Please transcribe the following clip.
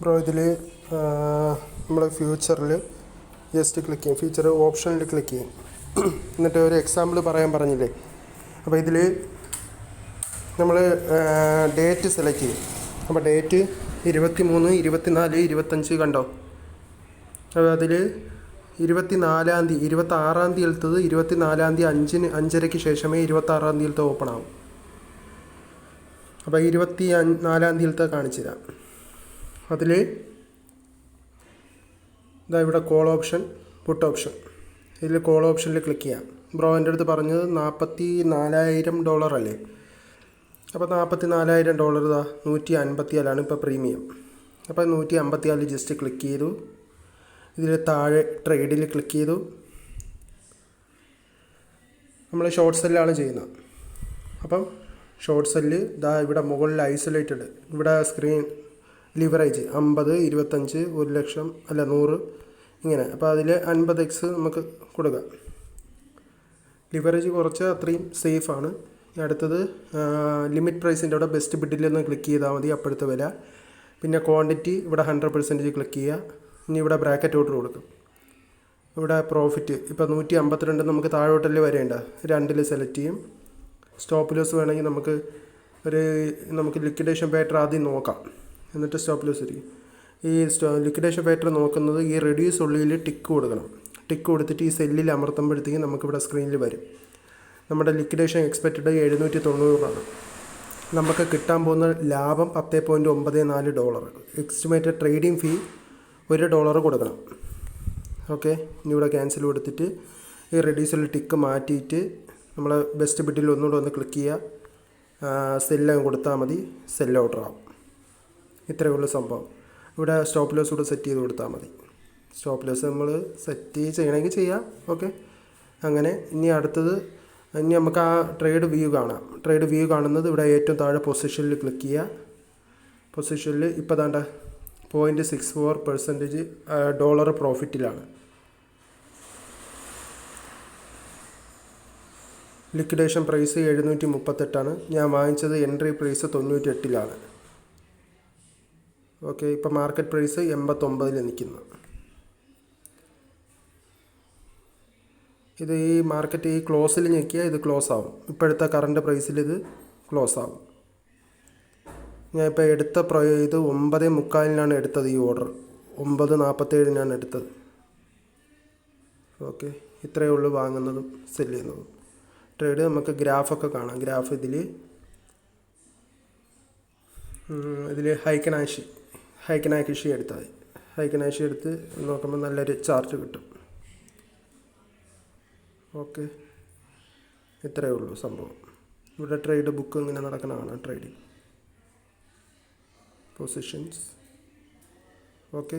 Bro ഇതിൽ നമ്മൾ ഫ്യൂച്ചറിൽ ജസ്റ്റ് ക്ലിക്ക് ചെയ്യും, ഫ്യൂച്ചർ ഓപ്ഷനിൽ ക്ലിക്ക് ചെയ്യും. എന്നിട്ട് ഒരു എക്സാമ്പിൾ പറയാൻ പറഞ്ഞില്ലേ. അപ്പോൾ ഇതിൽ നമ്മൾ ഡേറ്റ് സെലക്ട് ചെയ്യും. അപ്പോൾ ഡേറ്റ് 23, 24, 25 കണ്ടോ. അപ്പോൾ അതിൽ 26-ാം തീയതി എടുത്തത് 24-ാം തീയതി 5:30 ശേഷമേ 26-ാം തീയതി ഓപ്പൺ ആവും. അപ്പോൾ 24-ാം തീയതി കാണിച്ചു തരാം. അതിൽ ഇതാ ഇവിടെ കോൾ ഓപ്ഷൻ, പുട്ട് ഓപ്ഷൻ. ഇതിൽ കോൾ ഓപ്ഷനിൽ ക്ലിക്ക് ചെയ്യാം. ബ്രോ എൻ്റെ അടുത്ത് പറഞ്ഞത് $44,000 അല്ലേ. അപ്പോൾ $44,000 ഇതാ $154 ഇപ്പോൾ പ്രീമിയം. അപ്പോൾ 154 ജസ്റ്റ് ക്ലിക്ക് ചെയ്തു. ഇതിൽ താഴെ ട്രേഡിൽ ക്ലിക്ക് ചെയ്തു. നമ്മൾ ഷോർട്ട് സെല്ലാണ് ചെയ്യുന്നത്. അപ്പം ഷോർട്ട് സെല്ല് ഇതാ ഇവിടെ മുകളിൽ ഐസൊലേറ്റഡ്, ഇവിടെ സ്ക്രീൻ ലിവറേജ് 50, 25, 1 ലക്ഷം അല്ല 100 ഇങ്ങനെ. അപ്പോൾ അതിൽ 50x നമുക്ക് കൊടുക്കാം. ലിവറേജ് കുറച്ച് അത്രയും സേഫാണ്. അടുത്തത് ലിമിറ്റ് പ്രൈസിൻ്റെ അവിടെ ബെസ്റ്റ് ബിഡിലൊന്ന് ക്ലിക്ക് ചെയ്താൽ മതി, അപ്പോഴത്തെ വില. പിന്നെ ക്വാണ്ടിറ്റി ഇവിടെ 100% ക്ലിക്ക് ചെയ്യുക. ഇനി ഇവിടെ ബ്രാക്കറ്റ് ഓർഡർ കൊടുക്കും. ഇവിടെ പ്രോഫിറ്റ് ഇപ്പോൾ 152 നമുക്ക് താഴോട്ടല്ലേ വരേണ്ട, 2 സെലക്ട് ചെയ്യും. സ്റ്റോപ്പ് ലോസ് വേണമെങ്കിൽ നമുക്ക് ലിക്വിഡേഷൻ പാറ്റേൺ ആദ്യം നോക്കാം, എന്നിട്ട് സ്റ്റോപ്പ് ലോസ് ഇരിക്കും. ഈ ലിക്വിഡേഷൻ പാറ്റേൺ നോക്കുന്നത് ഈ റെഡ്യൂസ് ഉള്ളിൽ ടിക്ക് കൊടുക്കണം. ടിക്ക് കൊടുത്തിട്ട് ഈ സെല്ലിൽ അമർത്തുമ്പോഴത്തേക്കും നമുക്കിവിടെ സ്ക്രീനിൽ വരും. നമ്മുടെ ലിക്വിഡേഷൻ എക്സ്പെക്റ്റഡ് $790. നമുക്ക് കിട്ടാൻ പോകുന്ന ലാഭം $10.94. എസ്റ്റിമേറ്റഡ് ട്രേഡിംഗ് ഫീ $1 കൊടുക്കണം. ഓക്കെ, ഇനി ഇവിടെ ക്യാൻസൽ കൊടുത്തിട്ട് ഈ റെഡ്യൂസിൽ ടിക്ക് മാറ്റിയിട്ട് നമ്മൾ ബെസ്റ്റ് ബിഡിൽ ഒന്നുകൂടെ ഒന്ന് ക്ലിക്ക് ചെയ്യുക. സെല്ല് കൊടുത്താൽ മതി, സെല്ല് ഓർഡർ ആവും. ഇത്രയേ ഉള്ളൂ സംഭവം. ഇവിടെ സ്റ്റോപ്പ് ലോസ് കൂടെ സെറ്റ് ചെയ്ത് കൊടുത്താൽ മതി. സ്റ്റോപ്പ് ലോസ് നമ്മൾ സെറ്റ് ചെയ്യണമെങ്കിൽ ചെയ്യാം. ഓക്കെ, അങ്ങനെ ഇനി അടുത്തത് നമുക്ക് ആ ട്രേഡ് വ്യൂ കാണാം. ട്രേഡ് വ്യൂ കാണുന്നത് ഇവിടെ ഏറ്റവും താഴെ പൊസിഷനിൽ ക്ലിക്ക് ചെയ്യുക. പൊസിഷനിൽ ഇപ്പോൾ ദാണ്ട $0.64% പ്രോഫിറ്റിലാണ്. ലിക്വിഡേഷൻ പ്രൈസ് 738 ഞാൻ വാങ്ങിച്ചത്. എൻട്രി പ്രൈസ് 98 ഓക്കെ, ഇപ്പോൾ മാർക്കറ്റ് പ്രൈസ് 89 നിൽക്കുന്നു. ഇത് ഈ മാർക്കറ്റ് ഈ ക്ലോസിൽ ഞെക്കിയാൽ ഇത് ക്ലോസ് ആവും. ഇപ്പോഴത്തെ കറണ്ട് പ്രൈസിൽ ഇത് ക്ലോസ് ആവും. ഞാൻ ഇപ്പോൾ എടുത്ത ഇത് 9:45 എടുത്തത്. ഈ ഓർഡർ 9:47 എടുത്തത്. ഓക്കെ, ഇത്രയേ ഉള്ളൂ വാങ്ങുന്നതും സെല് ചെയ്യുന്നതും. ട്രേഡ് നമുക്ക് ഗ്രാഫൊക്കെ കാണാം. ഗ്രാഫ് ഇതിൽ ഹൈക്കനാശി എടുത്താൽ മതി. ഹൈക്കനാശി എടുത്ത് നോക്കുമ്പോൾ നല്ലൊരു ചാർട്ട് കിട്ടും. ഓക്കെ, ഇത്രയേ ഉള്ളൂ സംഭവം. ഇവിടെ ട്രേഡ് ബുക്ക് ഇങ്ങനെ നടക്കണതാണ്. Trading positions. ഓക്കെ.